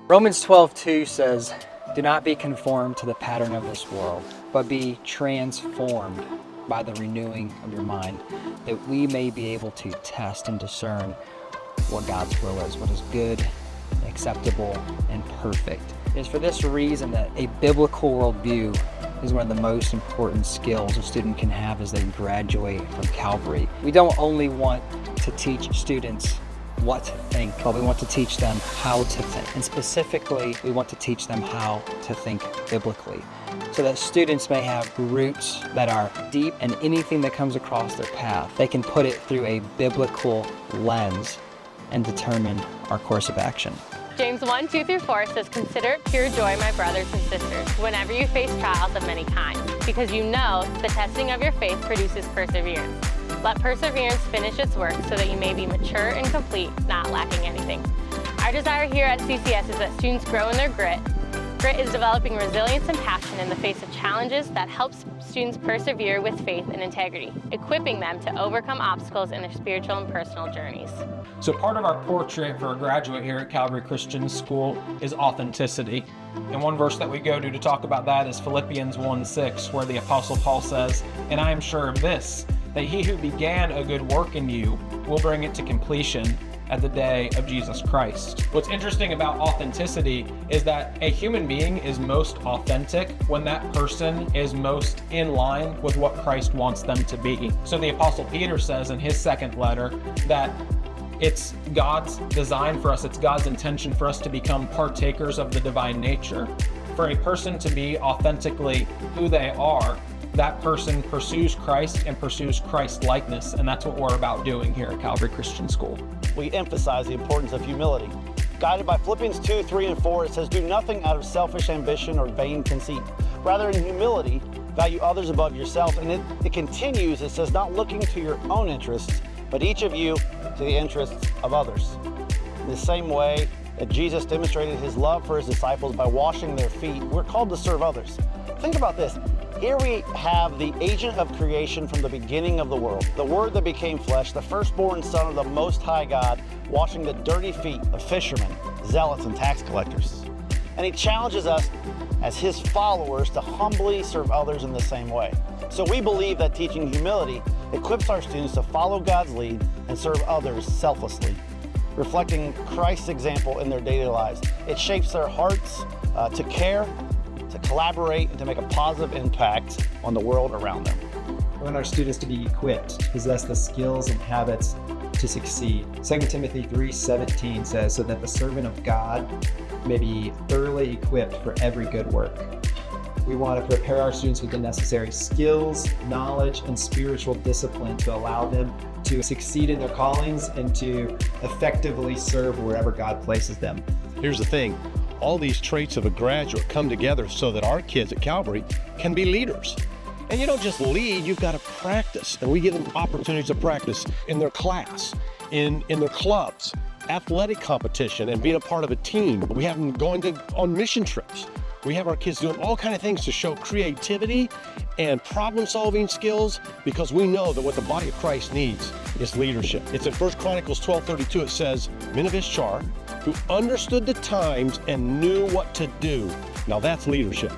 Romans 12:2 says, "Do not be conformed to the pattern of this world, but be transformed by the renewing of your mind, that we may be able to test and discern what God's will is, what is good, acceptable, and perfect." It is for this reason that a biblical worldview is one of the most important skills a student can have as they graduate from Calvary. We don't only want to teach students what to think, but we want to teach them how to think. And specifically, we want to teach them how to think biblically, so that students may have roots that are deep, and anything that comes across their path, they can put it through a biblical lens and determine our course of action. James 1:2-4 says, "Consider it pure joy, my brothers and sisters, whenever you face trials of many kinds, because you know the testing of your faith produces perseverance. Let perseverance finish its work so that you may be mature and complete, not lacking anything." Our desire here at CCS is that students grow in their grit. Grit is developing resilience and passion in the face of challenges that helps students persevere with faith and integrity, equipping them to overcome obstacles in their spiritual and personal journeys. So part of our portrait for a graduate here at Calvary Christian School is authenticity. And one verse that we go to talk about that is Philippians 1:6, where the Apostle Paul says, "And I am sure of this, that he who began a good work in you will bring it to completion at the day of Jesus Christ." What's interesting about authenticity is that a human being is most authentic when that person is most in line with what Christ wants them to be. So the Apostle Peter says in his second letter that it's God's design for us, it's God's intention for us to become partakers of the divine nature. For a person to be authentically who they are, that person pursues Christ and pursues Christ-likeness, and that's what we're about doing here at Calvary Christian School. We emphasize the importance of humility. Guided by Philippians 2:3-4, it says, "Do nothing out of selfish ambition or vain conceit. Rather, in humility, value others above yourself." And it continues, it says, "Not looking to your own interests, but each of you to the interests of others." In the same way that Jesus demonstrated his love for his disciples by washing their feet, we're called to serve others. Think about this. Here we have the agent of creation from the beginning of the world, the Word that became flesh, the firstborn Son of the Most High God, washing the dirty feet of fishermen, zealots, and tax collectors. And he challenges us as his followers to humbly serve others in the same way. So we believe that teaching humility equips our students to follow God's lead and serve others selflessly, reflecting Christ's example in their daily lives. It shapes their hearts to care, to collaborate, and to make a positive impact on the world around them. We want our students to be equipped to possess the skills and habits to succeed. 2 Timothy 3:17 says, "So that the servant of God may be thoroughly equipped for every good work." We want to prepare our students with the necessary skills, knowledge, and spiritual discipline to allow them to succeed in their callings and to effectively serve wherever God places them. Here's the thing. All these traits of a graduate come together so that our kids at Calvary can be leaders. And you don't just lead, you've got to practice. And we give them opportunities to practice in their class, in their clubs, athletic competition, and being a part of a team. We have them going on mission trips. We have our kids doing all kinds of things to show creativity and problem-solving skills, because we know that what the body of Christ needs is leadership. It's in 1 Chronicles 12:32, it says, "Men of Ishar, who understood the times and knew what to do." Now that's leadership.